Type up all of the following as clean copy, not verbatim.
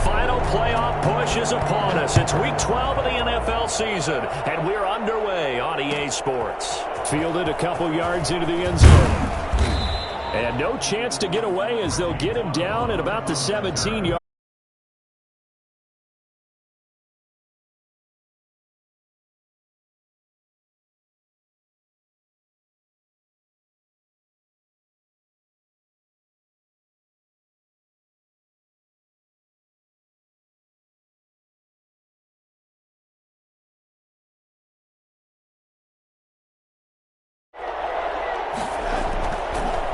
final playoff push is upon us. It's Week 12 of the NFL season, and we're underway on EA Sports. Fielded a couple yards into the end zone. And no chance to get away as they'll get him down at about the 17-yard.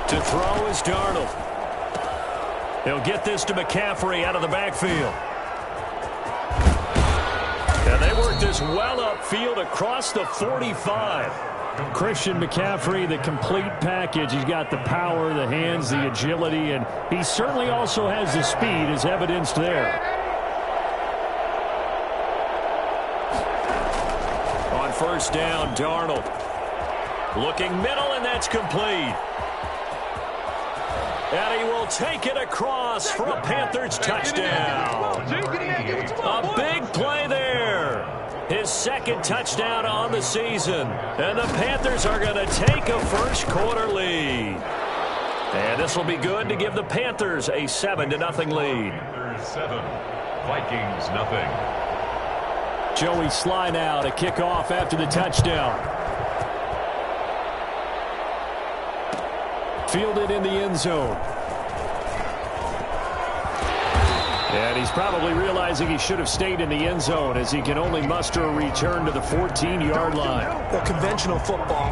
To throw is Darnold. He'll get this to McCaffrey out of the backfield. And they work this well upfield across the 45. Christian McCaffrey, the complete package. He's got the power, the hands, the agility, and he certainly also has the speed as evidenced there. On first down, Darnold. Looking middle, and that's complete. And he will take it across for a Panthers touchdown. A big play there. His second touchdown on the season. And the Panthers are going to take a first quarter lead. And this will be good to give the Panthers a 7-0 lead. Panthers 7, Vikings nothing. Joey Sly now to kick off after the touchdown. Fielded in the end zone. And he's probably realizing he should have stayed in the end zone as he can only muster a return to the 14-yard line. Well, conventional football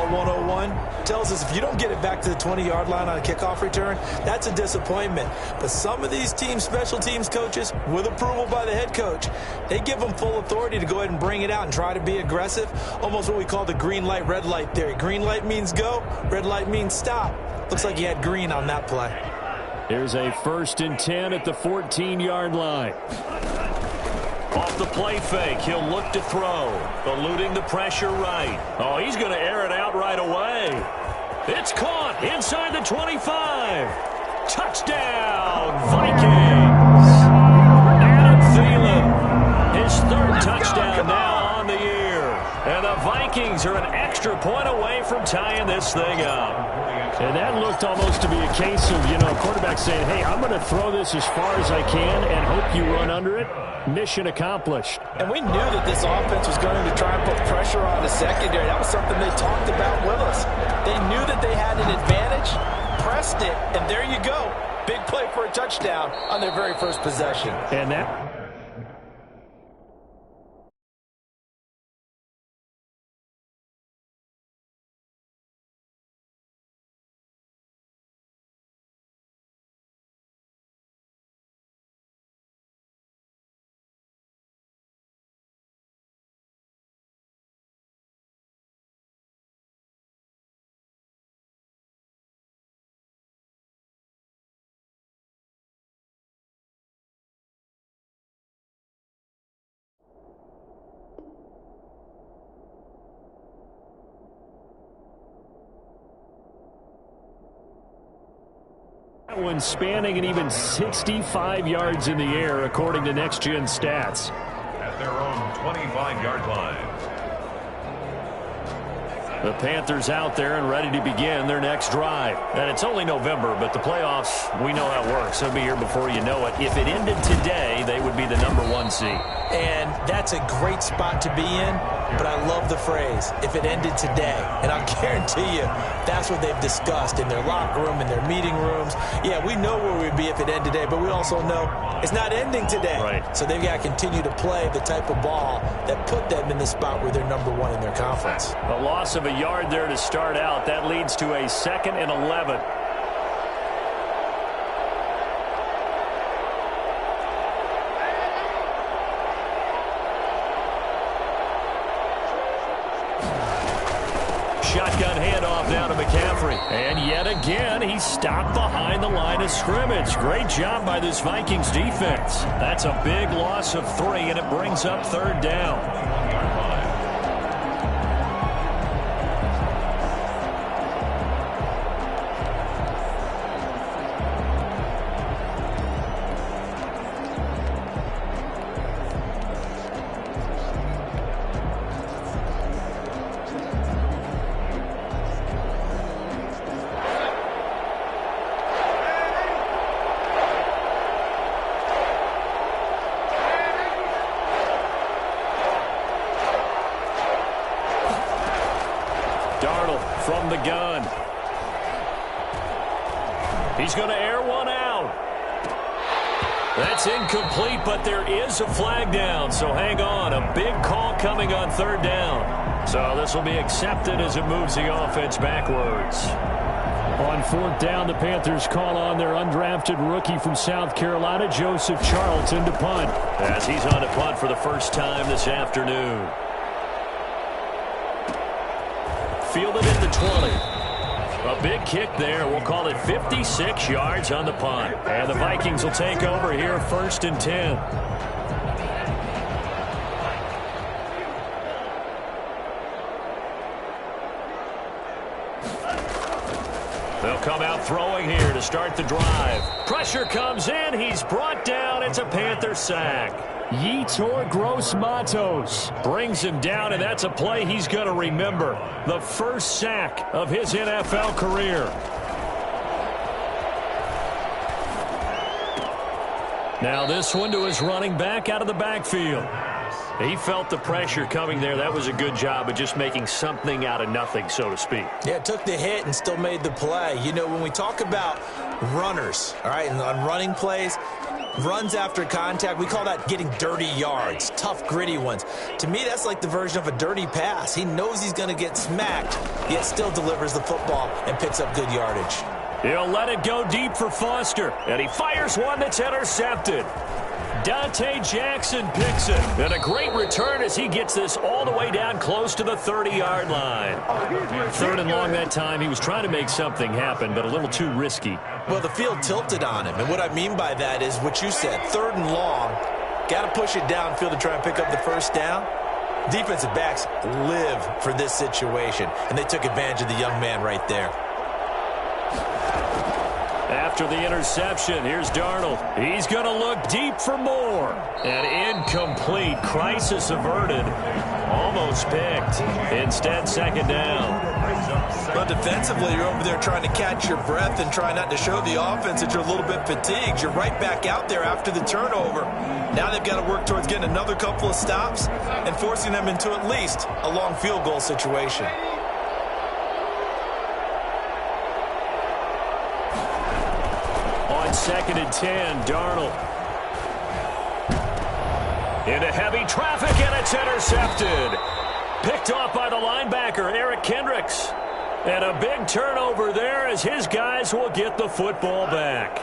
101, tells us if you don't get it back to the 20-yard line on a kickoff return, that's a disappointment. But some of these teams, special teams coaches, with approval by the head coach, they give them full authority to go ahead and bring it out and try to be aggressive, almost what we call the green light, red light theory. Green light means go, red light means stop. Looks like he had green on that play. Here's a 1st and 10 at the 14-yard line. Off the play fake, he'll look to throw. Eluding the pressure right. Oh, he's going to air it out right away. It's caught inside the 25. Touchdown, Vikings. Adam Thielen, his 3rd touchdown now on the year. And the Vikings are an extra point away from tying this thing up. And that looked almost to be a case of, a quarterback saying, hey, I'm going to throw this as far as I can and hope you run under it. Mission accomplished. And we knew that this offense was going to try and put pressure on the secondary. That was something they talked about with us. They knew that they had an advantage, pressed it, and there you go. Big play for a touchdown on their very first possession. And that... That one spanning and even 65 yards in the air, according to Next Gen Stats. At their own 25-yard line. The Panthers out there and ready to begin their next drive. And it's only November, but the playoffs, we know how it works. They'll be here before you know it. If it ended today, they would be the #1 seed. And that's a great spot to be in, but I love the phrase, if it ended today. And I'll guarantee you, that's what they've discussed in their locker room, in their meeting rooms. Yeah, we know where we'd be if it ended today, but we also know it's not ending today. Right. So they've got to continue to play the type of ball that put them in the spot where they're #1 in their conference. A loss of a yard there to start out. That leads to a 2nd and 11. Shotgun handoff now to McCaffrey. And yet again, he's stopped behind the line of scrimmage. Great job by this Vikings defense. That's a big loss of 3, and it brings up 3rd down. from the gun. He's going to air one out. That's incomplete, but there is a flag down, so hang on. A big call coming on third down. So this will be accepted as it moves the offense backwards. On fourth down, the Panthers call on their undrafted rookie from South Carolina, Joseph Charlton, to punt. As he's on to punt for the first time this afternoon. Fielded at the 20. A big kick there. We'll call it 56 yards on the punt. And the Vikings will take over here, 1st and 10. They'll come out throwing here to start the drive. Pressure comes in. He's brought down. It's a Panther sack. Yetur Gross-Matos brings him down, and that's a play he's going to remember. The first sack of his NFL career. Now this one to his running back out of the backfield. He felt the pressure coming there. That was a good job of just making something out of nothing, so to speak. Yeah, took the hit and still made the play. You know, when we talk about runners, all right, and on running plays, runs after contact, we call that getting dirty yards, tough, gritty ones. To me, that's like the version of a dirty pass. He knows he's going to get smacked, yet still delivers the football and picks up good yardage. He'll let it go deep for Foster, and he fires one that's intercepted. Dante Jackson picks it. And a great return as he gets this all the way down close to the 30-yard line. 3rd and long that time. He was trying to make something happen, but a little too risky. Well, the field tilted on him, and what I mean by that is what you said, 3rd and long. Got to push it downfield to try and pick up the first down. Defensive backs live for this situation, and they took advantage of the young man right there. After the interception, here's Darnold. He's going to look deep for more. And incomplete. Crisis averted. Almost picked. Instead, 2nd down. But defensively, you're over there trying to catch your breath and try not to show the offense that you're a little bit fatigued. You're right back out there after the turnover. Now they've got to work towards getting another couple of stops and forcing them into at least a long field goal situation. On 2nd and 10, Darnold. Into heavy traffic, and it's intercepted. Picked off by the linebacker, Eric Kendricks. And a big turnover there as his guys will get the football back.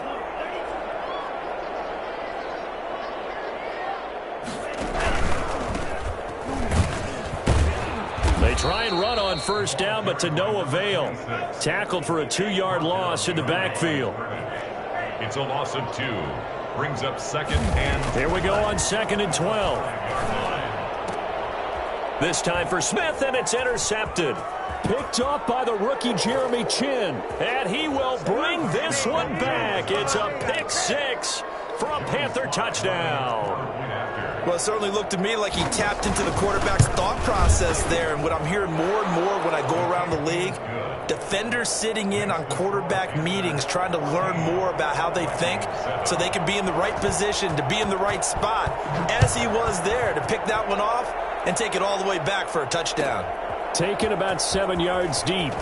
They try and run on 1st down, but to no avail. Tackled for a 2-yard loss in the backfield. It's a loss of 2. Brings up 2nd and... Here we go on 2nd and 12. This time for Smith, and it's intercepted. Picked off by the rookie Jeremy Chin. And he will bring this one back. It's a pick 6 for a Panther touchdown. Well, it certainly looked to me like he tapped into the quarterback's thought process there. And what I'm hearing more and more when I go around the league, defenders sitting in on quarterback meetings trying to learn more about how they think so they can be in the right position to be in the right spot, as he was there to pick that one off and take it all the way back for a touchdown. Taken about 7 yards deep.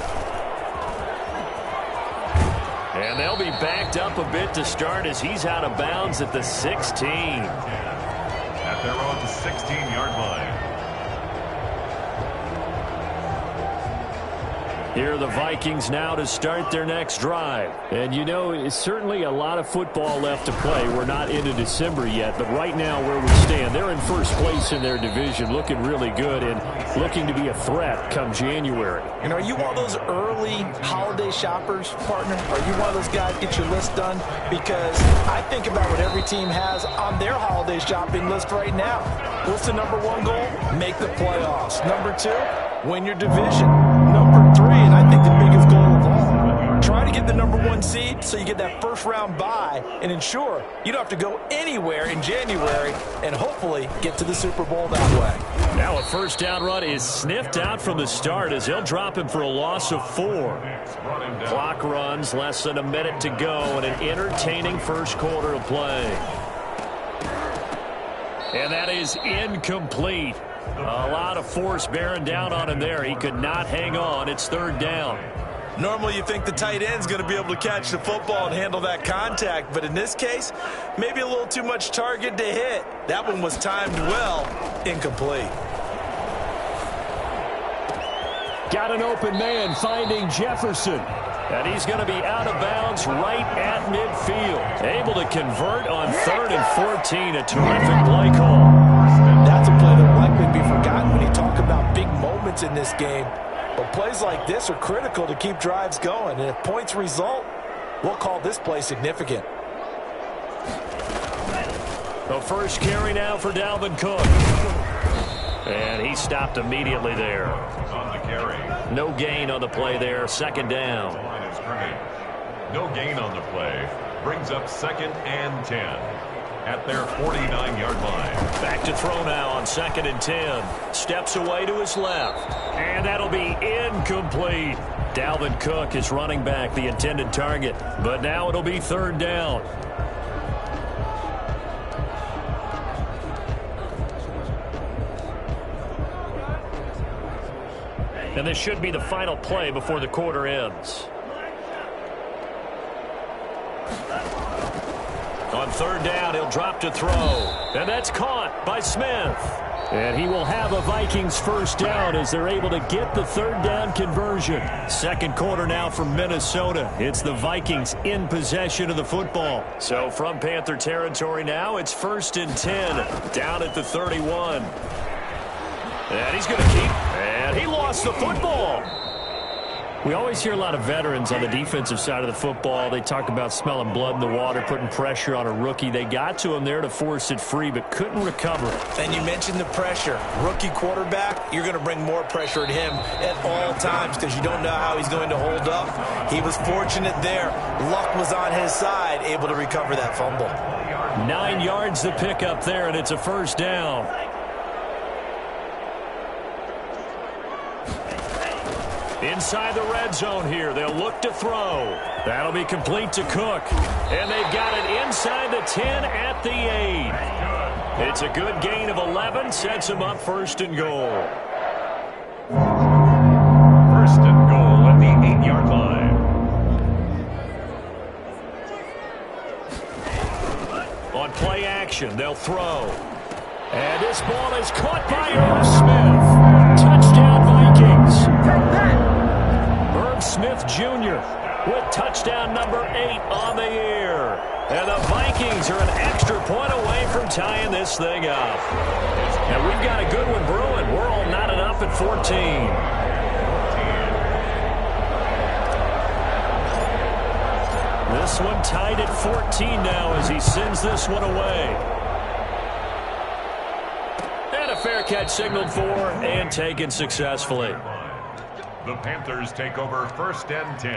And they'll be backed up a bit to start as he's out of bounds at the 16. At their own 16-yard line. Here are the Vikings now to start their next drive. And, you know, it's certainly a lot of football left to play. We're not into December yet, but right now where we stand, they're in first place in their division, looking really good and looking to be a threat come January. And are you one of those early holiday shoppers, partner? Are you one of those guys get your list done? Because I think about what every team has on their holiday shopping list right now. What's the number 1 goal? Make the playoffs. Number 2, win your division. Number 3, and I think the biggest goal of all, try to get the number 1 seed so you get that first round bye and ensure you don't have to go anywhere in January and hopefully get to the Super Bowl that way. Now a first down run is sniffed out from the start as they'll drop him for a loss of 4. Clock runs, less than a minute to go, and an entertaining first quarter of play. And that is incomplete. A lot of force bearing down on him there. He could not hang on. It's third down. Normally you think the tight end's going to be able to catch the football and handle that contact, but in this case, maybe a little too much target to hit. That one was timed well, incomplete. Got an open man finding Jefferson. And he's going to be out of bounds right at midfield. Able to convert on 3rd and 14. A terrific play call. That's a play that will likely be forgotten when you talk about big moments in this game. But plays like this are critical to keep drives going. And if points result, we'll call this play significant. The first carry now for Dalvin Cook. And he stopped immediately there. On the carry. No gain on the play there. 2nd down. No gain on the play. Brings up 2nd and 10 at their 49-yard line. Back to throw now on 2nd and 10. Steps away to his left. And that'll be incomplete. Dalvin Cook is running back the intended target. But now it'll be 3rd down. And this should be the final play before the quarter ends. On 3rd down, he'll drop to throw. And that's caught by Smith. And he will have a Vikings first down as they're able to get the 3rd down conversion. 2nd quarter now for Minnesota. It's the Vikings in possession of the football. So from Panther territory now, it's 1st and 10. Down at the 31. And he's going to keep. And he lost the football. We always hear a lot of veterans on the defensive side of the football. They talk about smelling blood in the water, putting pressure on a rookie. They got to him there to force it free, but couldn't recover it. And you mentioned the pressure. Rookie quarterback, you're going to bring more pressure at him at all times because you don't know how he's going to hold up. He was fortunate there. Luck was on his side, able to recover that fumble. 9 yards to pick up there, and it's a first down. Inside the red zone here. They'll look to throw. That'll be complete to Cook. And they've got it inside the 10 at the 8. It's a good gain of 11. Sets him up 1st and goal. 1st and goal at the 8-yard line. On play action, they'll throw. And this ball is caught by Irv Smith. Touchdown, Vikings. Irv Smith Jr. with touchdown number 8 on the year. And the Vikings are an extra point away from tying this thing up. And we've got a good one brewing. We're all knotted up at 14. This one tied at 14 now as he sends this one away. And a fair catch signaled for and taken successfully. The Panthers take over 1st and 10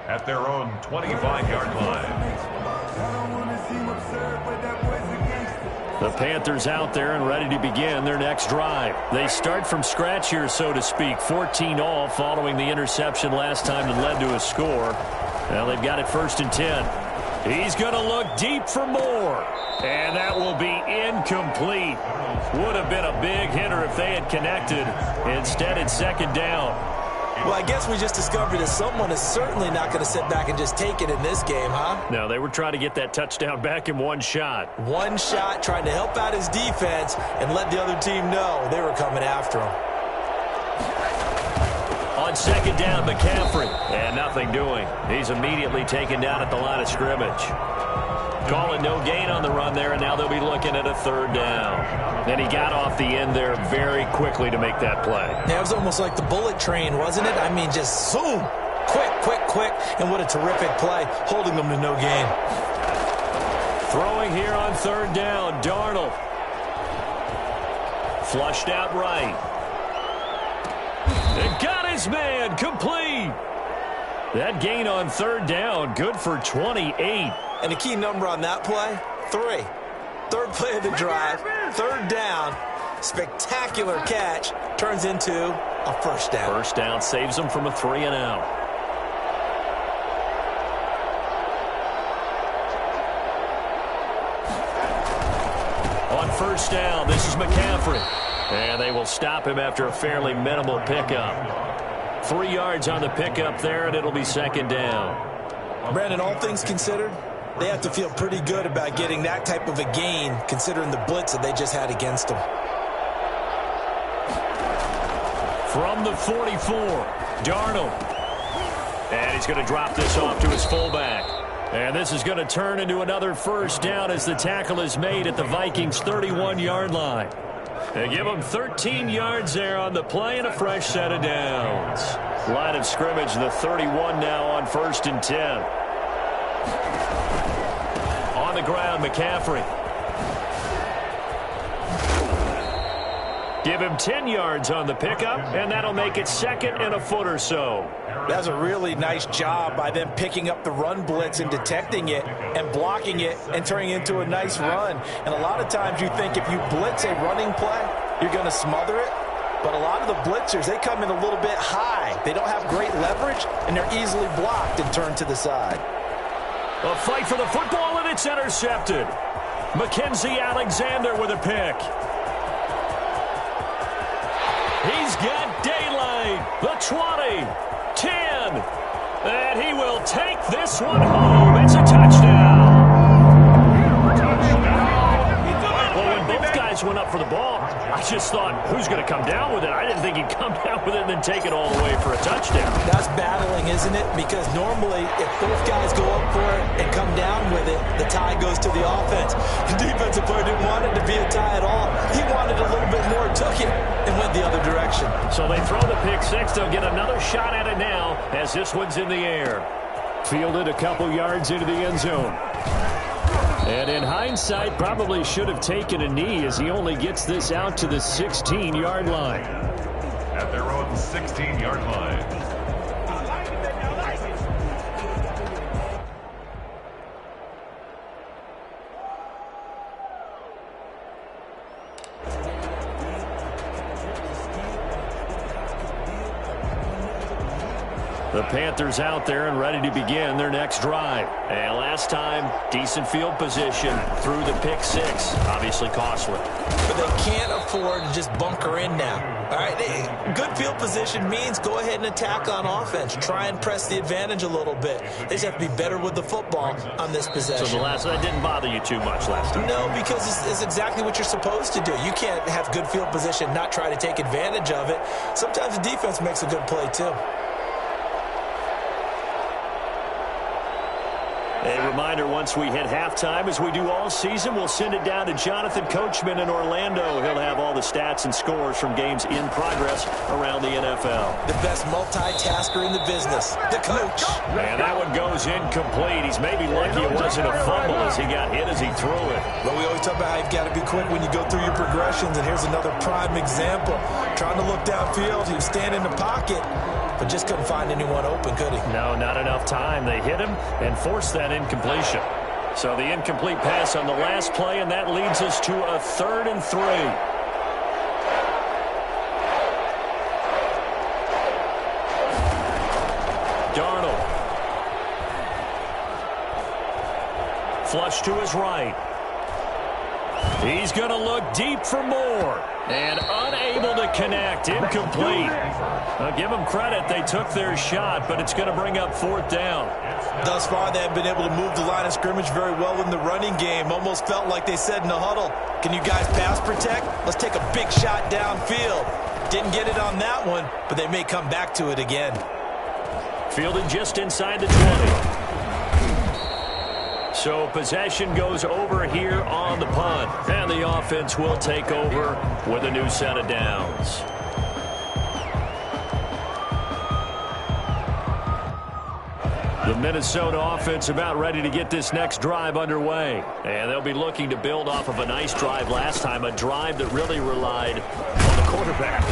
at their own 25-yard line. The Panthers out there and ready to begin their next drive. They start from scratch here, so to speak. 14 all following the interception last time that led to a score. Well, they've got it 1st and 10. He's going to look deep for more. And that will be incomplete. Would have been a big hitter if they had connected. Instead, it's 2nd down. Well, I guess we just discovered that someone is certainly not going to sit back and just take it in this game, huh? No, they were trying to get that touchdown back in one shot. One shot, trying to help out his defense and let the other team know they were coming after him. On 2nd down, McCaffrey. And nothing doing. He's immediately taken down at the line of scrimmage. Calling no gain on the run there, and now they'll be looking at a 3rd down. And he got off the end there very quickly to make that play. Yeah, it was almost like the bullet train, wasn't it? I mean, just zoom. Quick, quick, quick. And what a terrific play, holding them to no gain. Throwing here on 3rd down, Darnold. Flushed out right. And got his man, complete. That gain on 3rd down, good for 28. And a key number on that play, 3. 3rd play of the drive, 3rd down, spectacular catch, turns into a 1st down. 1st down saves them from a 3 and out. On 1st down, this is McCaffrey. And they will stop him after a fairly minimal pickup. 3 yards on the pickup there, and it'll be second down. Brandon, all things considered, they have to feel pretty good about getting that type of a gain, considering the blitz that they just had against them. From the 44, Darnold. And he's going to drop this off to his fullback. And this is going to turn into another first down as the tackle is made at the Vikings' 31-yard line. They give him 13 yards there on the play and a fresh set of downs. Line of scrimmage, the 31 now on 1st and 10. On the ground, McCaffrey. Give him 10 yards on the pickup, and that'll make it second and a foot or so. That's a really nice job by them picking up the run blitz and detecting it and blocking it and turning it into a nice run. And a lot of times you think if you blitz a running play, you're going to smother it. But a lot of the blitzers, they come in a little bit high. They don't have great leverage, and they're easily blocked and turned to the side. A fight for the football, and it's intercepted. Mackenzie Alexander with a pick. He's got daylight. The 20, 10, and he will take this one home. It's a touchdown. Well, when both guys went up for the ball, I just thought, who's going to come down with it? I didn't think he'd come down with it and then take it all the way for a touchdown. That's battling, isn't it? Because normally, if both guys go up for it and come down with it, the tie goes to the offense. The defensive player didn't want it to be a tie at all. He wanted a little bit more, took it, and went the other direction. So they throw the pick six. They'll get another shot at it now as this one's in the air. Fielded a couple yards into the end zone. And in hindsight, probably should have taken a knee as he only gets this out to the 16-yard line. At their own 16-yard line. The Panthers out there and ready to begin their next drive. And last time, decent field position through the pick six. Obviously costly. But they can't afford to just bunker in now. All right, good field position means go ahead and attack on offense. Try and press the advantage a little bit. They just have to be better with the football on this possession. So that didn't bother you too much last time? No, because it's exactly what you're supposed to do. You can't have good field position, not try to take advantage of it. Sometimes the defense makes a good play too. A reminder, once we hit halftime, as we do all season, we'll send it down to Jonathan Coachman in Orlando. He'll have all the stats and scores from games in progress around the NFL. The best multitasker in the business, the coach. And that one goes incomplete. He's maybe lucky it wasn't a fumble as he got hit as he threw it. But we always talk about how you've got to be quick when you go through your progressions, and here's another prime example. Trying to look downfield, he was standing in the pocket, but just couldn't find anyone open, could he? No, not enough time. They hit him and forced that incompletion. So the incomplete pass on the last play, and that leads us to a 3rd and 3. Darnold. Flush to his right. He's going to look deep for more. And unable to connect. Incomplete. I'll give them credit. They took their shot, but it's going to bring up 4th down. Thus far, they have been able to move the line of scrimmage very well in the running game. Almost felt like they said in the huddle, can you guys pass protect? Let's take a big shot downfield. Didn't get it on that one, but they may come back to it again. Fielded just inside the 20. So possession goes over here on the punt. And the offense will take over with a new set of downs. The Minnesota offense about ready to get this next drive underway. And they'll be looking to build off of a nice drive last time, a drive that really relied on the quarterback.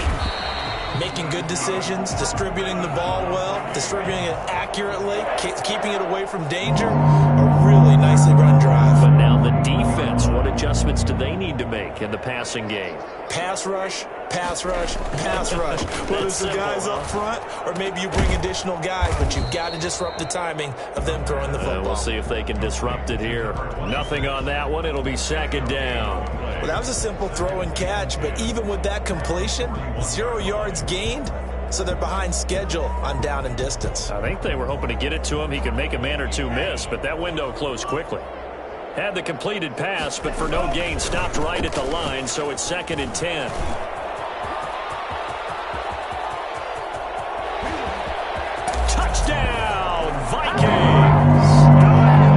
Making good decisions, distributing the ball well, distributing it accurately, keeping it away from danger. A really nicely run drive. But now the defense, what adjustments do they need to make in the passing game? Pass rush, pass rush, pass rush. Whether it's the guys up front or maybe you bring additional guys, but you've got to disrupt the timing of them throwing the football. We'll see if they can disrupt it here. Nothing on that one. It'll be 2nd down. Well, that was a simple throw and catch, but even with that completion, 0 yards gained, so they're behind schedule on down and distance. I think they were hoping to get it to him. He could make a man or two miss, but that window closed quickly. Had the completed pass, but for no gain, stopped right at the line, so it's 2nd and 10. Touchdown, Vikings!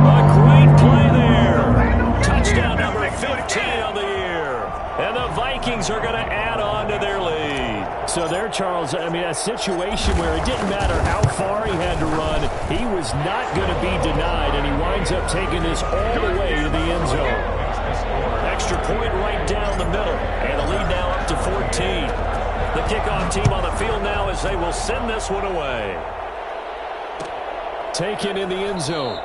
A great play there. Touchdown number 15 on the year. And the Vikings are going to add on to their lead. So there, Charles, I mean, a situation where it didn't matter how far he had to run, he was not going to be denied, and he winds up taking this all the way to the end zone. Extra point right down the middle, and the lead now up to 14. The kickoff team on the field now as they will send this one away. Taken in the end zone.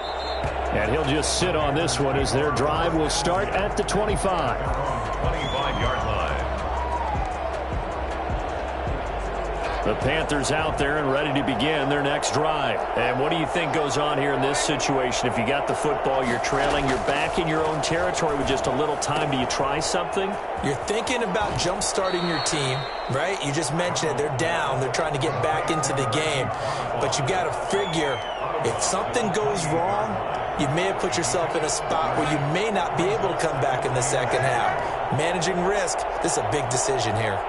And he'll just sit on this one as their drive will start at the 25. 25-yard line. The Panthers out there and ready to begin their next drive. And what do you think goes on here in this situation? If you got the football, you're trailing, you're back in your own territory with just a little time. Do you try something? You're thinking about jump-starting your team, right? You just mentioned it. They're down. They're trying to get back into the game. But you got to figure if something goes wrong, you may have put yourself in a spot where you may not be able to come back in the second half. Managing risk, this is a big decision here.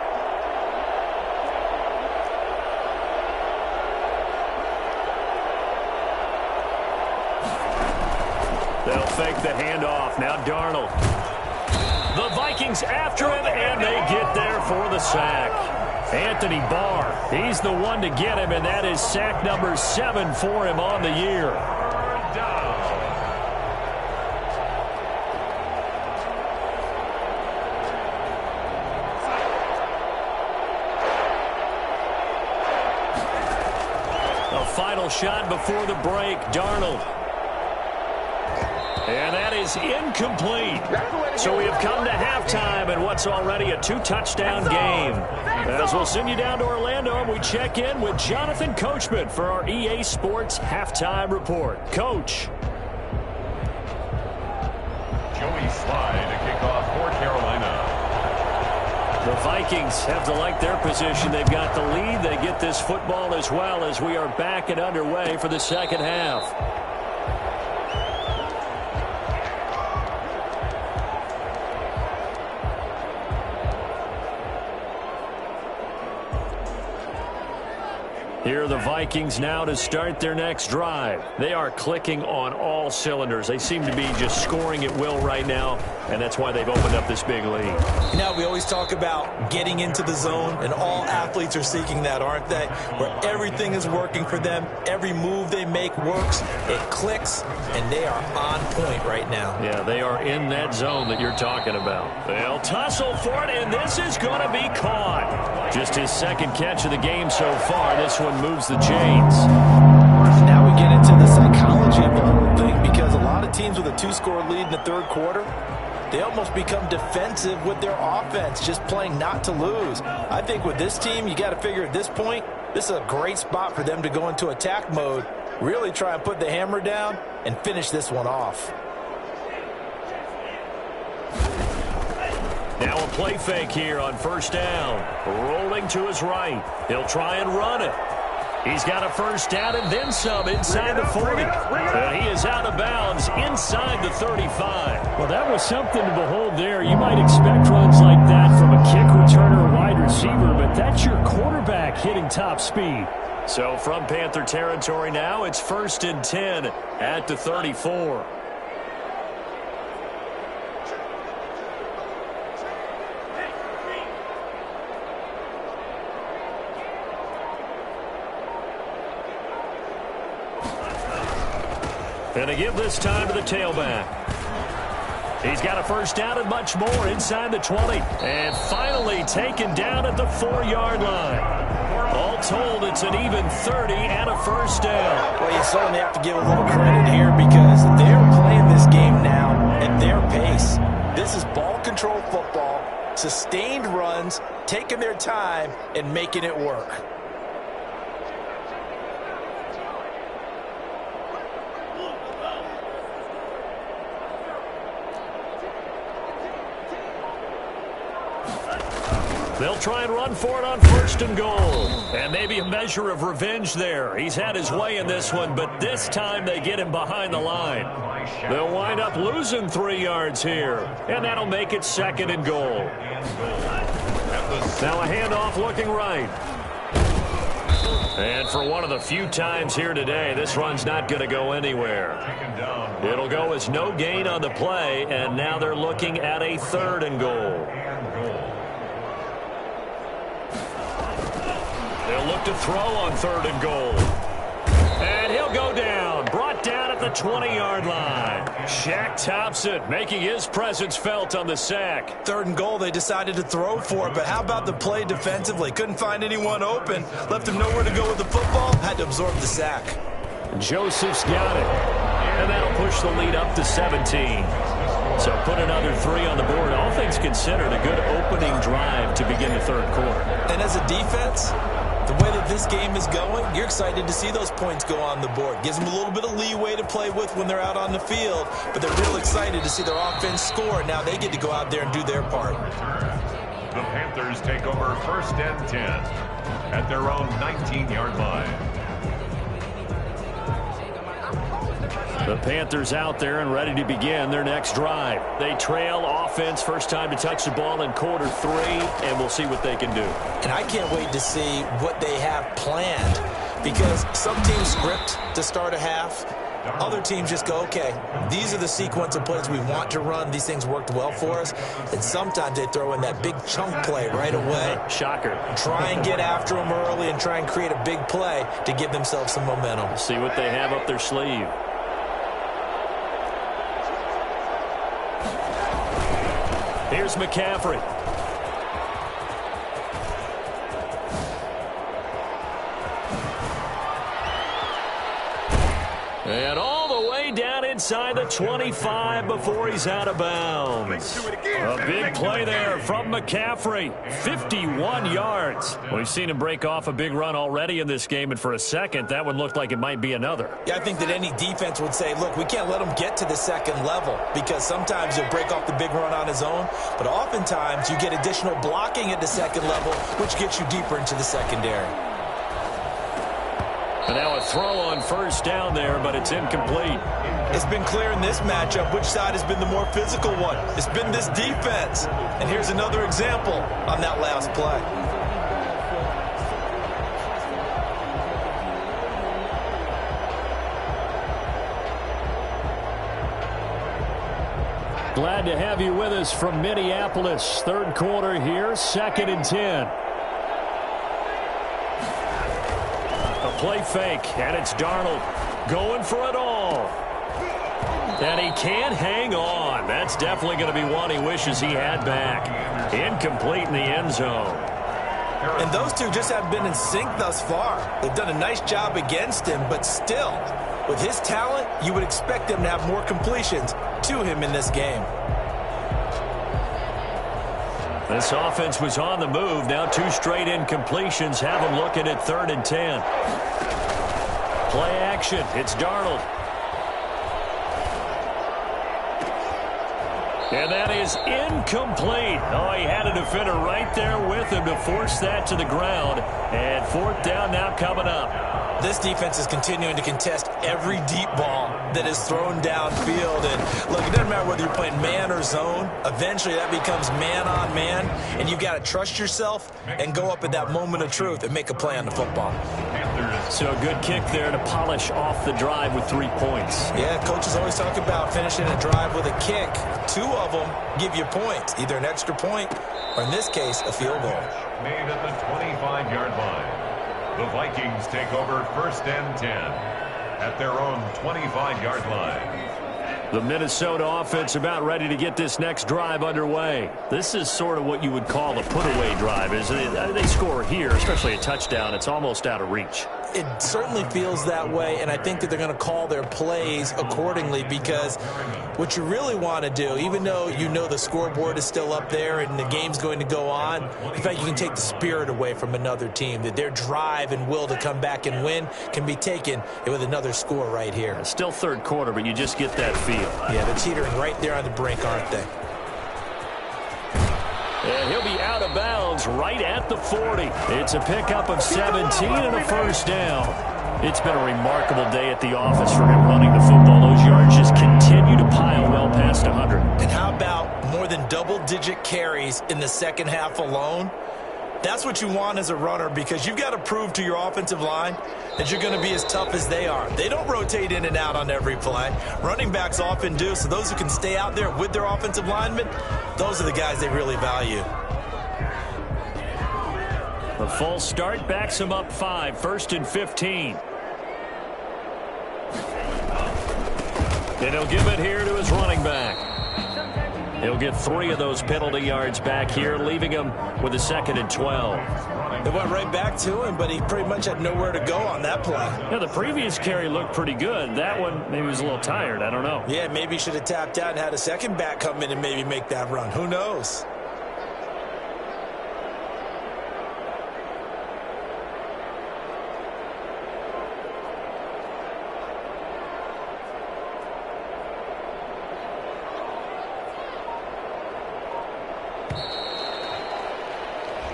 They'll fake the handoff. Now Darnold. The Vikings after him, and they get there for the sack. Anthony Barr, he's the one to get him, and that is sack number 7 for him on the year. A final shot before the break, Darnold. And that is incomplete. So we have come to halftime in what's already a 2-touchdown game. As we'll send you down to Orlando, and we check in with Jonathan Coachman for our EA Sports Halftime Report. Coach. Joey Slye to kick off for Carolina. The Vikings have to like their position. They've got the lead. They get this football as well as we are back and underway for the second half. Here are the Vikings now to start their next drive. They are clicking on all cylinders. They seem to be just scoring at will right now, and that's why they've opened up this big lead. You know, we always talk about getting into the zone, and all athletes are seeking that, aren't they? Where everything is working for them. Every move they make works. It clicks, and they are on point right now. Yeah, they are in that zone that you're talking about. They'll tussle for it, and this is going to be caught. Just his second catch of the game so far. This one moves the chains. Now we get into the psychology of the whole thing, because a lot of teams with a 2-score lead in the third quarter, they almost become defensive with their offense, just playing not to lose. I think with this team, you got to figure at this point, this is a great spot for them to go into attack mode, really try and put the hammer down and finish this one off. Now a play fake here on first down. Rolling to his right. He'll try and run it. He's got a first down and then some inside the 40. He is out of bounds inside the 35. Well, that was something to behold there. You might expect runs like that from a kick returner or wide receiver, but that's your quarterback hitting top speed. So from Panther territory now, it's 1st and 10 at the 34. And to give this time to the tailback. He's got a first down and much more inside the 20. And finally taken down at the 4-yard line. All told, it's an even 30 and a first down. Well, you certainly have to give a little credit here, because they're playing this game now at their pace. This is ball control football, sustained runs, taking their time and making it work. They'll try and run for it on 1st and goal. And maybe a measure of revenge there. He's had his way in this one, but this time they get him behind the line. They'll wind up losing 3 yards here, and that'll make it 2nd and goal. Now a handoff looking right. And for one of the few times here today, this run's not going to go anywhere. It'll go as no gain on the play, and now they're looking at a 3rd and goal. They'll look to throw on 3rd and goal. And he'll go down. Brought down at the 20-yard line. Shaq Thompson making his presence felt on the sack. 3rd and goal, they decided to throw for it, but how about the play defensively? Couldn't find anyone open. Left him nowhere to go with the football. Had to absorb the sack. Joseph's got it. And that'll push the lead up to 17. So put another 3 on the board. All things considered, a good opening drive to begin the 3rd quarter. And as a defense, the way that this game is going, you're excited to see those points go on the board. Gives them a little bit of leeway to play with when they're out on the field, but they're real excited to see their offense score. Now they get to go out there and do their part. The Panthers take over 1st and 10 at their own 19-yard line. The Panthers out there and ready to begin their next drive. They trail offense, first time to touch the ball in quarter 3, and we'll see what they can do. And I can't wait to see what they have planned, because some teams script to start a half. Other teams just go, okay, these are the sequence of plays we want to run. These things worked well for us. And sometimes they throw in that big chunk play right away. Shocker. Try and get after them early and try and create a big play to give themselves some momentum. See what they have up their sleeve. Here's McCaffrey. And all the way down inside the 25 before he's out of bounds. A big play there from McCaffrey. 51 yards. We've seen him break off a big run already in this game, and for a second, that one looked like it might be another. Yeah, I think that any defense would say, look, we can't let him get to the 2nd level, because sometimes he'll break off the big run on his own, but oftentimes you get additional blocking at the 2nd level, which gets you deeper into the secondary. And now a throw on 1st down there, but it's incomplete. It's been clear in this matchup which side has been the more physical one. It's been this defense. And here's another example on that last play. Glad to have you with us from Minneapolis. 3rd quarter here, 2nd and 10. A play fake, and it's Darnold going for it all. And he can't hang on. That's definitely going to be one he wishes he had back. Incomplete in the end zone. And those two just haven't been in sync thus far. They've done a nice job against him, but still, with his talent, you would expect them to have more completions to him in this game. This offense was on the move. Now 2 straight incompletions have them looking at 3rd and 10. Play action. It's Darnold. And that is incomplete. Oh, he had a defender right there with him to force that to the ground. And 4th down now coming up. This defense is continuing to contest every deep ball that is thrown downfield. And look, it doesn't matter whether you're playing man or zone. Eventually that becomes man on man. And you've got to trust yourself and go up at that moment of truth and make a play on the football. So a good kick there to polish off the drive with 3 points. Yeah, coaches always talk about finishing a drive with a kick. 2 of them give you points, either an extra point or, in this case, a field goal. Made at the 25-yard line. The Vikings take over 1st and 10 at their own 25-yard line. The Minnesota offense about ready to get this next drive underway. This is sort of what you would call a put-away drive. As they score here, especially a touchdown, it's almost out of reach. It certainly feels that way, and I think that they're going to call their plays accordingly, because what you really want to do, even though you know the scoreboard is still up there and the game's going to go on, in fact, you can take the spirit away from another team, that their drive and will to come back and win can be taken with another score right here. It's still 3rd quarter, but you just get that feel. Yeah, they're teetering right there on the brink, aren't they? And he'll be out of bounds right at the 40. It's a pickup of 17 and a first down. It's been a remarkable day at the office for him running the football. Those yards just continue to pile well past 100. And how about more than double-digit carries in the second half alone? That's what you want as a runner, because you've got to prove to your offensive line that you're going to be as tough as they are. They don't rotate in and out on every play. Running backs often do, so those who can stay out there with their offensive linemen, those are the guys they really value. The false start backs him up 5, 1st and 15. And he'll give it here to his running back. He'll get 3 of those penalty yards back here, leaving him with a 2nd and 12. It went right back to him, but he pretty much had nowhere to go on that play. Yeah, the previous carry looked pretty good. That one, maybe he was a little tired. I don't know. Yeah, maybe he should have tapped out and had a second back come in and maybe make that run. Who knows?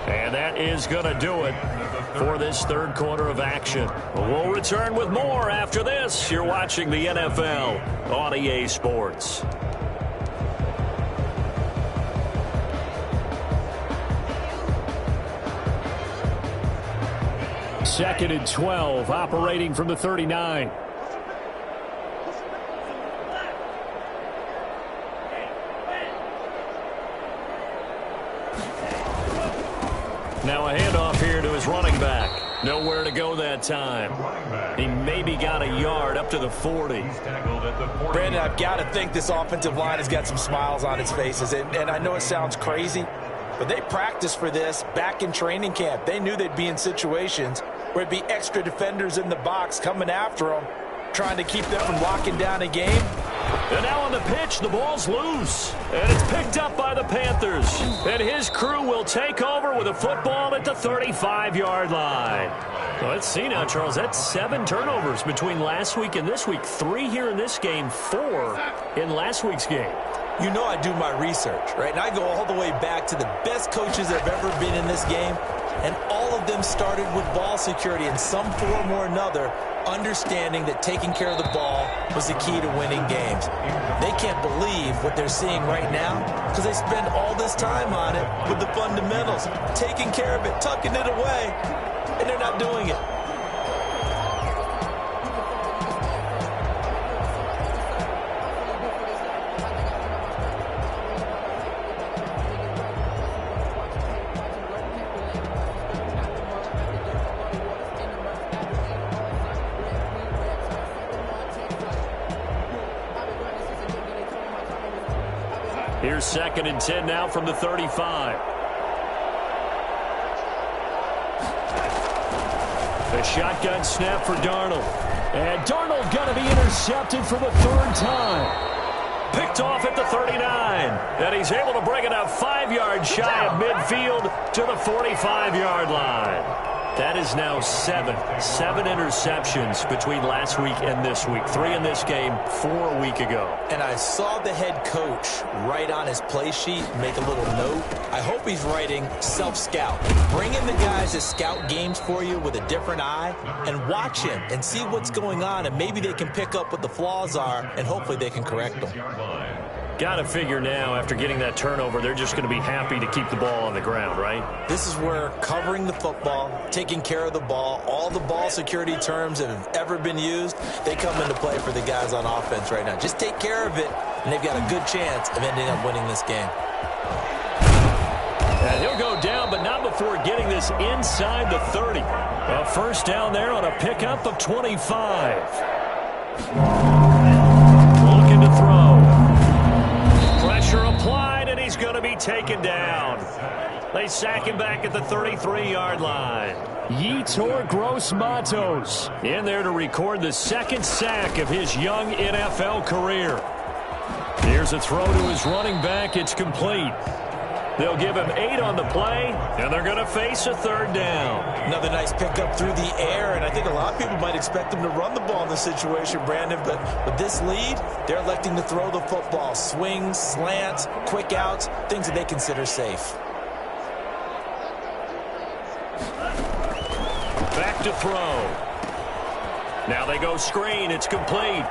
And that is going to do it for this third quarter of action. We'll return with more after this. You're watching the NFL on EA Sports. Second and 12, operating from the 39. Now a handoff here to his running back. Nowhere to go that time. He maybe got a yard up to the 40. Brandon, I've got to think this offensive line has got some smiles on its faces. And I know it sounds crazy, but they practiced for this back in training camp. They knew they'd be in situations where it'd be extra defenders in the box coming after them, trying to keep them from locking down a game. And now on the pitch, the ball's loose. And it's picked up by the Panthers. And his crew will take over with a football at the 35-yard line. Well, let's see now, Charles. That's 7 turnovers between last week and this week. 3 here in this game, 4 in last week's game. You know I do my research, right? And I go all the way back to the best coaches that have ever been in this game. And all of them started with ball security in some form or another, understanding that taking care of the ball was the key to winning games. They can't believe what they're seeing right now because they spend all this time on it with the fundamentals, taking care of it, tucking it away, and they're not doing it. Here's 2nd and 10 now from the 35. A shotgun snap for Darnold. And Darnold going to be intercepted for the 3rd time. Picked off at the 39. And he's able to bring it up 5 yards shy of midfield to the 45-yard line. That is now 7 interceptions between last week and this week. 3 in this game, 4 a week ago. And I saw the head coach write on his play sheet, make a little note. I hope he's writing self-scout. Bring in the guys that scout games for you with a different eye and watch him and see what's going on, and maybe they can pick up what the flaws are, and hopefully they can correct them. Got to figure now, after getting that turnover, they're just going to be happy to keep the ball on the ground, right? This is where covering the football, taking care of the ball, all the ball security terms that have ever been used, they come into play for the guys on offense right now. Just take care of it, and they've got a good chance of ending up winning this game. And he'll go down, but not before getting this inside the 30. A first down there on a pickup of 25. Looking to throw. Pressure applied, and he's going to be taken down. They sack him back at the 33-yard line. Yetur Gross-Matos in there to record the 2nd sack of his young NFL career. Here's a throw to his running back. It's complete. They'll give him 8 on the play, and they're going to face a 3rd down. Another nice pickup through the air, and I think a lot of people might expect him to run the ball in this situation, Brandon, but with this lead, they're electing to throw the football. Swings, slants, quick outs, things that they consider safe. to throw. Now they go screen. It's complete.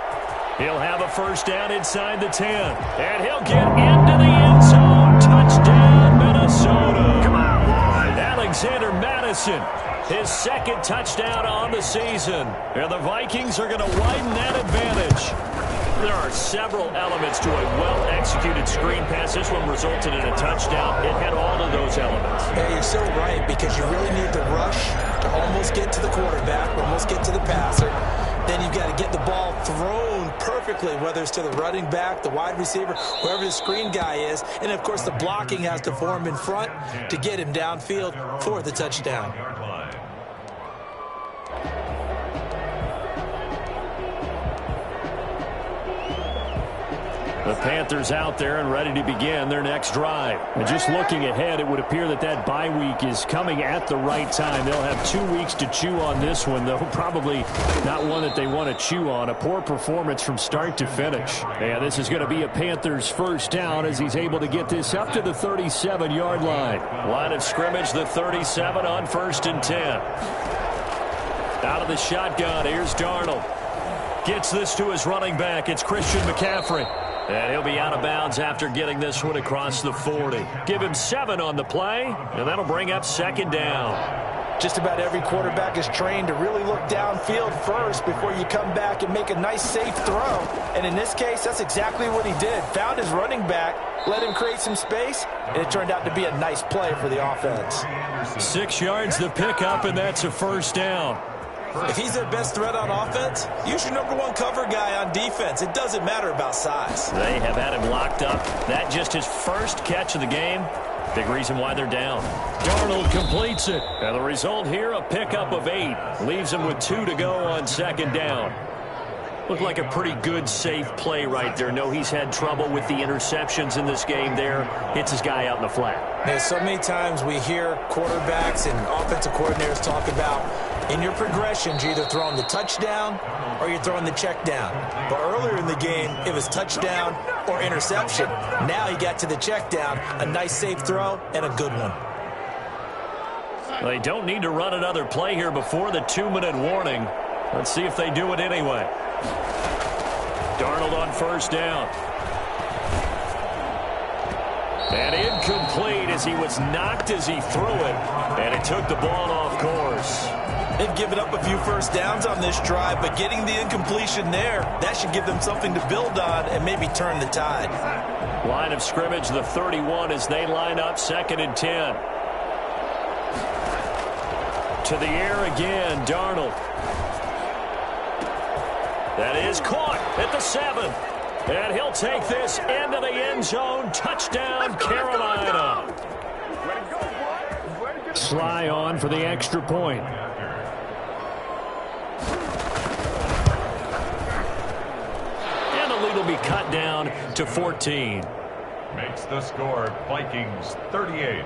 He'll have a first down inside the 10. And he'll get into the end zone. Touchdown, Minnesota. Come on, boys. Alexander Madison, his second touchdown on the season. And the Vikings are going to widen that advantage. There are several elements to a well-executed screen pass. This one resulted in a touchdown. It had all of those elements. Yeah, you're so right, because you really need the rush to almost get to the quarterback, almost get to the passer. Then you've got to get the ball thrown perfectly, whether it's to the running back, the wide receiver, whoever the screen guy is. And, of course, the blocking has to form in front to get him downfield for the touchdown. The Panthers out there and ready to begin their next drive. And just looking ahead, it would appear that that bye week is coming at the right time. They'll have 2 weeks to chew on this one, though probably not one that they want to chew on. A poor performance from start to finish. And this is going to be a Panthers first down as he's able to get this up to the 37-yard line. Line of scrimmage, the 37 on 1st and 10. Out of the shotgun, here's Darnold. Gets this to his running back. It's Christian McCaffrey. And he'll be out of bounds after getting this one across the 40. Give him 7 on the play, and that'll bring up 2nd down. Just about every quarterback is trained to really look downfield first before you come back and make a nice, safe throw. And in this case, that's exactly what he did. Found his running back, let him create some space, and it turned out to be a nice play for the offense. 6 yards the pickup, and that's a first down. If he's their best threat on offense, use your #1 cover guy on defense. It doesn't matter about size. They have had him locked up. That just his first catch of the game. Big reason why they're down. Darnold completes it. And the result here, a pickup of 8. Leaves him with 2 to go on 2nd down. Looked like a pretty good, safe play right there. No, he's had trouble with the interceptions in this game there. Hits his guy out in the flat. There's so many times we hear quarterbacks and offensive coordinators talk about in your progressions, you're either throwing the touchdown or you're throwing the check down. But earlier in the game, it was touchdown or interception. Now he got to the check down, a nice safe throw, and a good one. They don't need to run another play here before the 2-minute warning. Let's see if they do it anyway. Darnold on 1st down. And incomplete as he was knocked as he threw it. And it took the ball off course. They've given up a few first downs on this drive, but getting the incompletion there, that should give them something to build on and maybe turn the tide. Line of scrimmage, the 31 as they line up 2nd and 10. To the air again, Darnold. That is caught at the 7. And he'll take this into the end zone. Touchdown, Carolina. Sly on for the extra point. And the lead will be cut down to 14. Makes the score Vikings 38,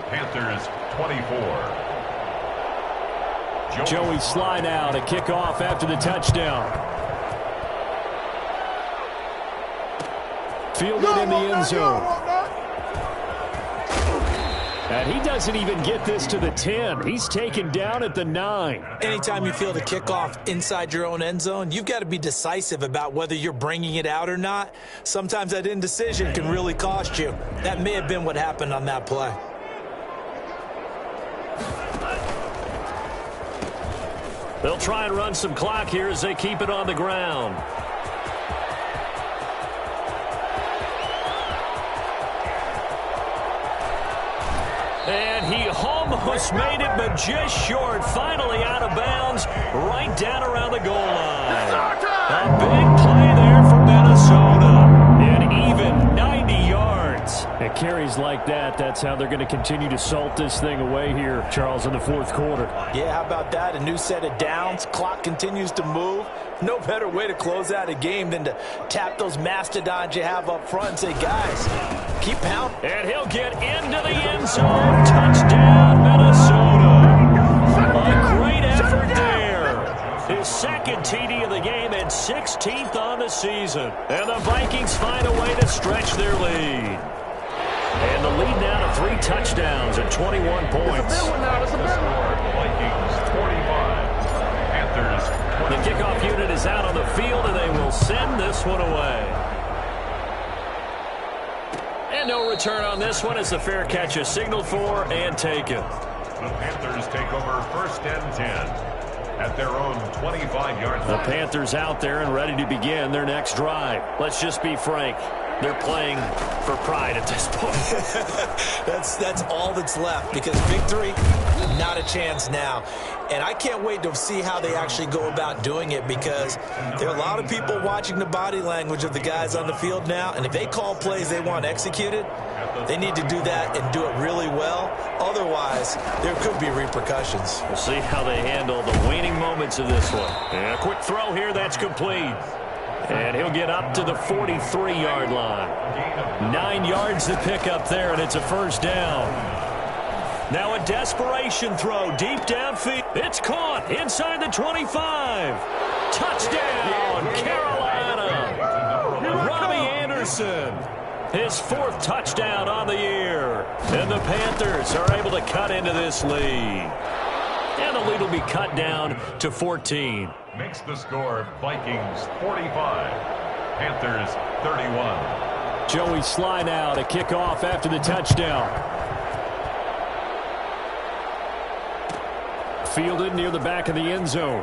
Panthers 24. Joey slide out, a kickoff after the touchdown. Fielded in the end zone. And he doesn't even get this to the 10. He's taken down at the 9. Anytime you field a kickoff inside your own end zone, you've got to be decisive about whether you're bringing it out or not. Sometimes that indecision can really cost you. That may have been what happened on that play. They'll try and run some clock here as they keep it on the ground. And he almost made it, but just short. Finally out of bounds, right down around the goal line. A big play there for Minnesota. An even 90 yards. At carries like that, that's how they're going to continue to salt this thing away here, Charles, in the 4th quarter. Yeah, how about that? A new set of downs. Clock continues to move. No better way to close out a game than to tap those mastodons you have up front and say, guys, keep pounding. And he'll get into the end zone. Touchdown, Minnesota. A great effort there. His 2nd TD of the game and 16th on the season. And the Vikings find a way to stretch their lead. And the lead now to 3 touchdowns and 21 points. Vikings 45, Panthers. The kickoff unit is out on the field, and they will send this one away. And no return on this one as the fair catch is signaled for and taken. The Panthers take over first and 10 at their own 25-yard line. The Panthers out there and ready to begin their next drive. Let's just be frank. They're playing for pride at this point. That's all that's left, because victory, not a chance now. And I can't wait to see how they actually go about doing it, because there are a lot of people watching the body language of the guys on the field now, and if they call plays they want executed, they need to do that and do it really well. Otherwise, there could be repercussions. We'll see how they handle the waning moments of this one. And a quick throw here, that's complete. And he'll get up to the 43-yard line. 9 yards to pick up there, and it's a first down. Now a desperation throw deep downfield. It's caught inside the 25. Touchdown, Carolina. Robbie Anderson. His 4th touchdown on the year. And the Panthers are able to cut into this lead. And the lead will be cut down to 14. Makes the score Vikings 45, Panthers 31. Joey Sly now to kick off after the touchdown. Fielded near the back of the end zone.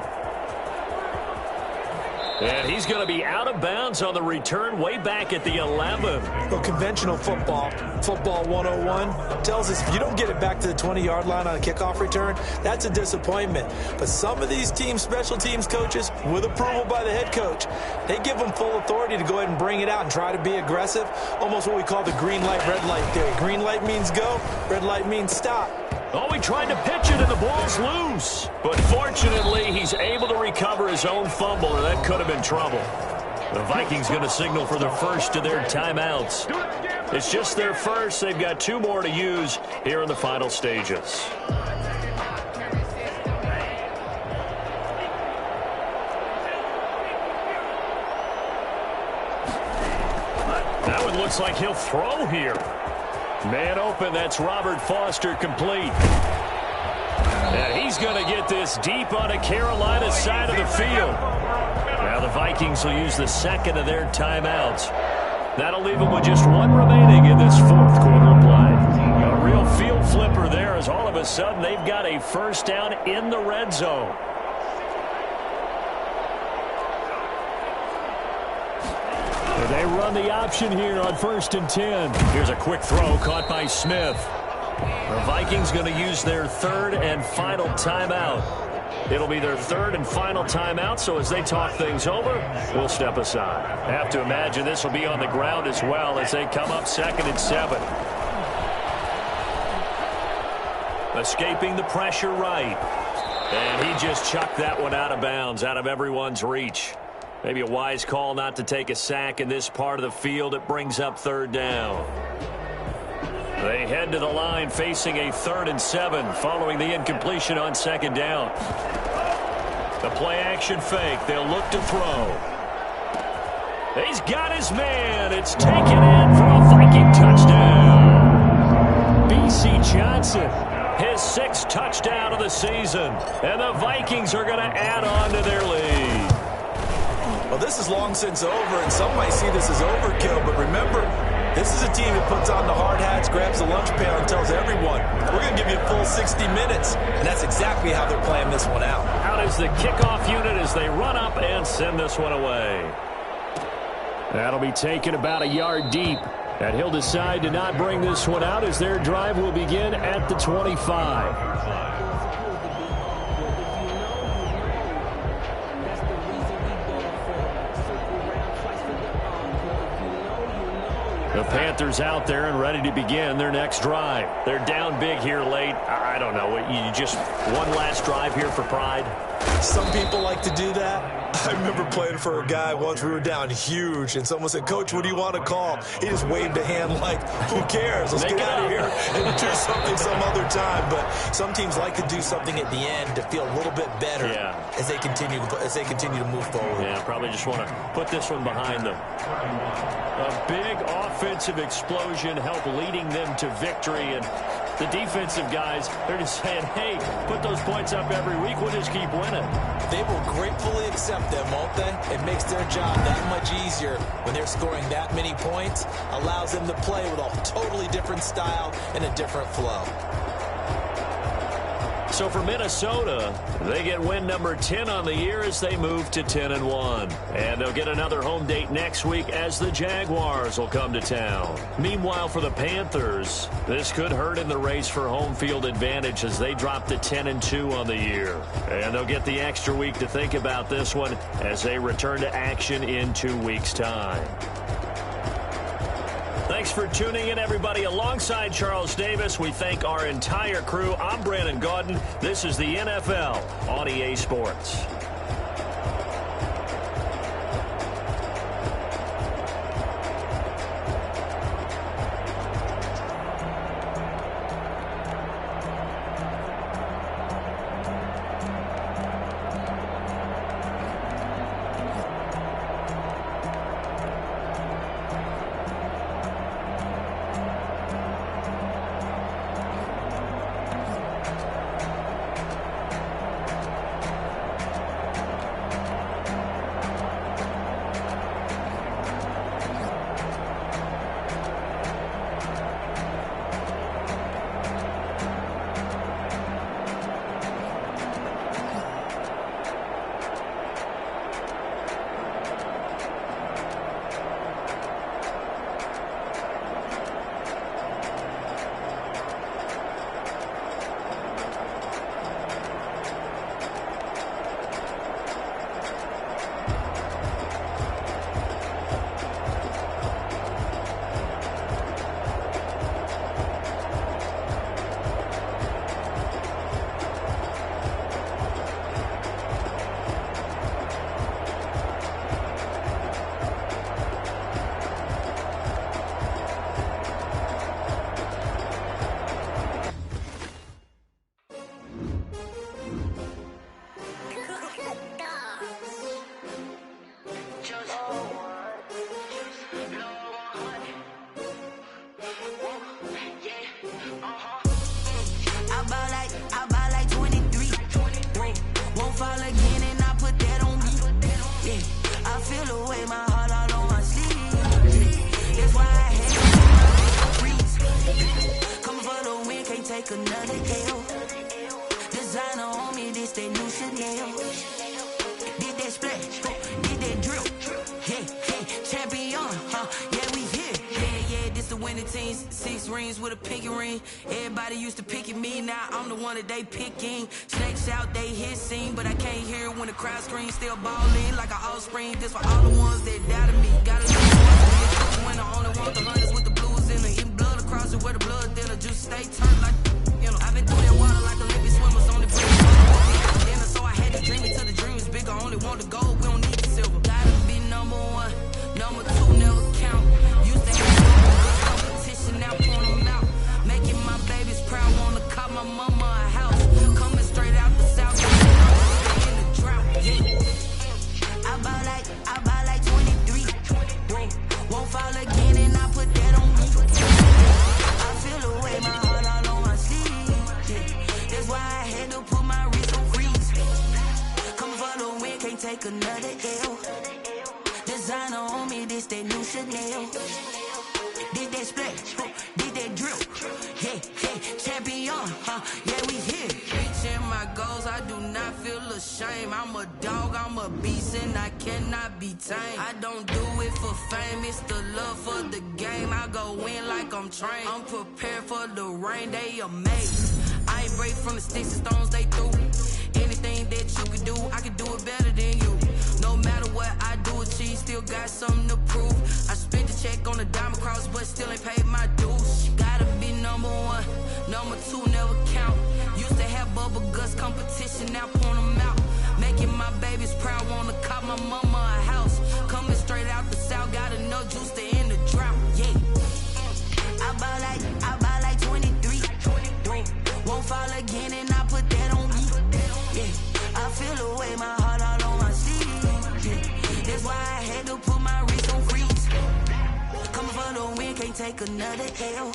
And he's going to be out of bounds on the return way back at the 11. Well, conventional football 101, tells us if you don't get it back to the 20-yard line on a kickoff return, that's a disappointment. But some of these special teams coaches, with approval by the head coach, they give them full authority to go ahead and bring it out and try to be aggressive, almost what we call the green light, red light theory. Green light means go, red light means stop. Oh, he tried to pitch it, and the ball's loose. But fortunately, he's able to recover his own fumble, and that could have been trouble. The Vikings going to signal for the first of their timeouts. It's just their first. They've got 2 more to use here in the final stages. That one looks like he'll throw here. Man open, that's Robert Foster, complete. And he's going to get this deep on a Carolina side of the field. Now the Vikings will use the second of their timeouts. That'll leave them with just 1 remaining in this 4th quarter of play. A real field flipper there, as all of a sudden they've got a first down in the red zone. They run the option here on 1st and 10. Here's a quick throw caught by Smith. The Vikings going to use their 3rd and final timeout. It'll be their 3rd and final timeout, so as they talk things over, we'll step aside. I have to imagine this will be on the ground as well as they come up 2nd and 7. Escaping the pressure right. And he just chucked that one out of bounds, out of everyone's reach. Maybe a wise call not to take a sack in this part of the field. It brings up 3rd down. They head to the line facing a 3rd and 7 following the incompletion on 2nd down. The play action fake. They'll look to throw. He's got his man. It's taken in for a Viking touchdown. B.C. Johnson. His 6th touchdown of the season. And the Vikings are going to add on to their lead. Well, this is long since over, and some might see this as overkill, but remember, this is a team that puts on the hard hats, grabs the lunch pail, and tells everyone, we're going to give you a full 60 minutes, and that's exactly how they're playing this one out. Out is the kickoff unit as they run up and send this one away. That'll be taken about a yard deep, and he'll decide to not bring this one out as their drive will begin at the 25. The Panthers out there and ready to begin their next drive. They're down big here late. I don't know. You just one last drive here for pride? Some people like to do that. I remember playing for a guy once. We were down huge, and someone said, "Coach, what do you want to call?" He just waved a hand like, "Who cares? Let's get out of here and do something some other time." But some teams like to do something at the end to feel a little bit better as they continue to move forward. Yeah, probably just want to put this one behind them. A big offensive explosion helped leading them to victory, and the defensive guys, they're just saying, hey, put those points up every week. We'll just keep winning. They will gratefully accept them, won't they? It makes their job that much easier when they're scoring that many points. Allows them to play with a totally different style and a different flow. So for Minnesota, they get win number 10 on the year as they move to 10-1. And they'll get another home date next week as the Jaguars will come to town. Meanwhile, for the Panthers, this could hurt in the race for home field advantage as they drop to 10-2 on the year. And they'll get the extra week to think about this one as they return to action in 2 weeks' time. Thanks for tuning in, everybody. Alongside Charles Davis, we thank our entire crew. I'm Brandon Gaudin. This is the NFL on EA Sports. They picking snakes out, they hissing, but I can't hear when the crowd screams. Still balling like an offspring. This for all the ones that doubted me. Gotta leave when I only want the hunters with the blues in the eating blood across it where the blood then the juice stay turned like I've been through that water like Olympic swimmers on the bridge. So I had to dream it till the dream is bigger. Only want the gold, we don't need the silver. Gotta be number one, number two never count. Used to have competition, now point them out. Making my babies proud, wanna call my mama a house. Coming straight out the south, stay in the drought. I buy like 23. Won't fall again, and I put that on me. I feel the way, my heart all on my sleeve. That's why I had to put my wrist on freeze. Come for the win, can't take another L. Designer on me, this that new Chanel. Did that splash, did that drill. Yeah, champion, yeah, we here. Reaching my goals, I do not feel ashamed. I'm a dog, I'm a beast, and I cannot be tamed. I don't do it for fame, it's the love for the game. I go in like I'm trained. I'm prepared for the rain, they amazed. I ain't break from the sticks and stones they threw. Anything that you can do, I can do it better than you. No matter what I do, achieve, still got something to prove. I spent the check on the diamond cross, but still ain't paid my dues. Gotta be number one, number two never count. Used to have bubble guts competition, now point them out. Make making my babies proud. Wanna cop my mama a house. Coming straight out the south, got enough juice to end the drought. Yeah. I buy like 23. Won't fall again, and I put that on me. Yeah. I feel the way, my heart all on my sleeve. Yeah. That's why I had to put my wrist on freeze. Coming for the win, can't take another L.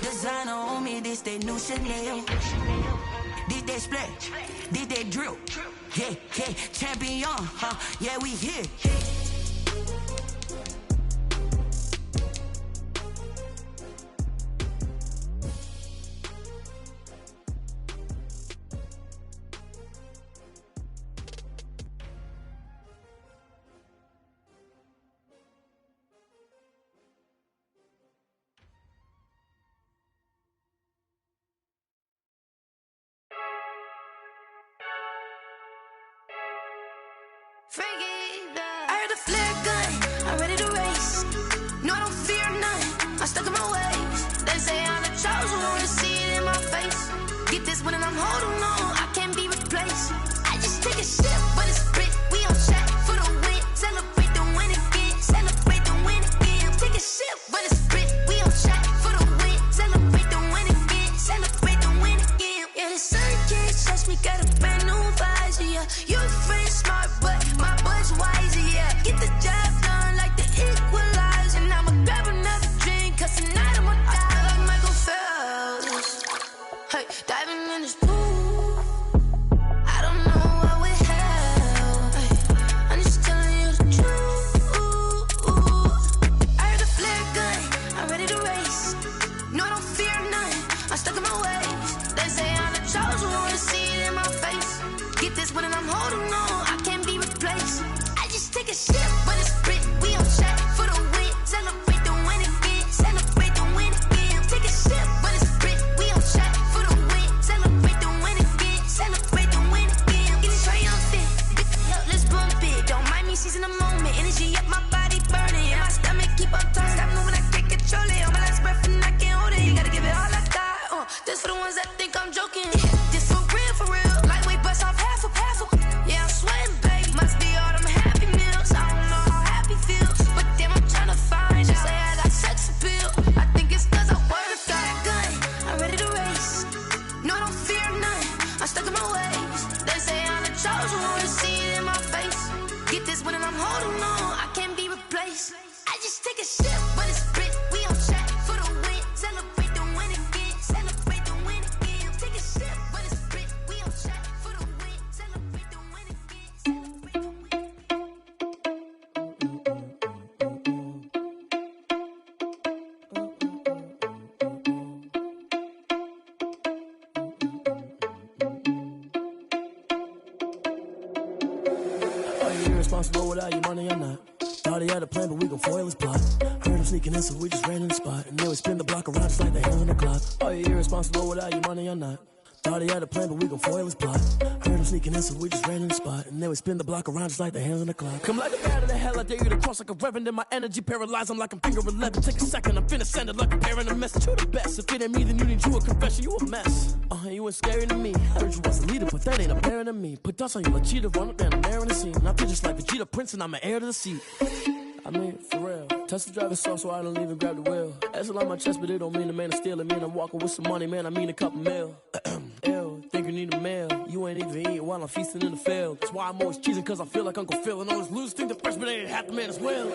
Designer on me, this that new Chanel. Did that splash, did that drill. Yeah, yeah, champion, huh? Yeah, we here. I heard a flare gun, I'm ready to race. No, I don't fear none, I'm stuck in my ways. They say I'm the chosen one, see it in my face. Get this one and I'm holding on, I can't be replaced. I just take a sip, but it's split, we on track for the win. Celebrate the win again, celebrate the win again. Take a sip, but it's split, we on track for the win. Celebrate the win again, celebrate the win again. Yeah, the sun can't touch me, got a brand new visor, yeah. You're friend smart, but my boy's wiser, yeah. Get the job done like the equalizer. And I'ma grab another drink, cause tonight I'ma die like Michael Phelps. Hey, diving in this pool, I don't know what would help. Hey, I'm just telling you the truth. I heard a flare gun, I'm ready to race. No, I don't fear none, I'm stuck in my ways. They say I'm the chosen one, see it in my face. Get this one and I'm holding on, I can't be replaced. I just take a sip, but it's split, we on track for the win. Celebrate the win again, celebrate the win again. Take a sip, but it's split, we on track for the win. Celebrate the win again, celebrate the win again. Get it triumphant, let's bump it. Don't mind me seizing the moment, energy up my body burning. And my stomach keep on turning, stop moving, I can't control it. On my last breath and I can't hold it, you gotta give it all I got. This for the ones that think I'm joking. This for real, lightweight bust off half a. Yeah, I'm sweating, babe, must be all them happy meals. I don't know how happy feels, but damn, I'm tryna find you. Say I got sex appeal, I think it's cause I work. Got a gun, I'm ready to race. No, I don't fear none, I'm stuck in my ways. They say I'm the chosen one, see it in my face. Get this one and I'm holding on, I can't be replaced. I just take a sip, but it's split, we on track for the win. Celebrate the win again, celebrate the win again. Take a sip, but it's split, we on track for the win. Celebrate the win again, celebrate the win. Are you irresponsible without your money or not? Thought he had a plan, but we gon' foil his plot. Heard him sneaking in, so we just ran in the spot. And then we spin the block around just like the hand on the clock. Are you irresponsible without your money or not? Thought he had a plan, but we gon' foil his plot. Heard him sneaking in, so we just ran in the spot. And then we spin the block around just like the hands on the clock. Come like a bat of the hell, I dare you to cross like a reverend. And my energy paralyzed, I'm like I'm finger 11. Take a second, I'm finna send it like a parent a message. You the best, if it ain't me, then you need you a confession. You a mess, you ain't scary to me. Heard you was a leader, but that ain't apparent to me. Put dust on you like cheetah, run up and I'm there in the scene. And I feel just like Vegeta Prince and I'm an heir to the seat. I mean, for real. Touch the driver's soft so I don't even grab the wheel. That's on my chest, but it don't mean the man is stealing. Mean I'm walking with some money, man, I mean a couple mil. Ew, think you need a meal. You ain't even eating while I'm feasting in the field. That's why I'm always cheesing, cause I feel like Uncle Phil. And all those losers think the freshman ain't half the man as well.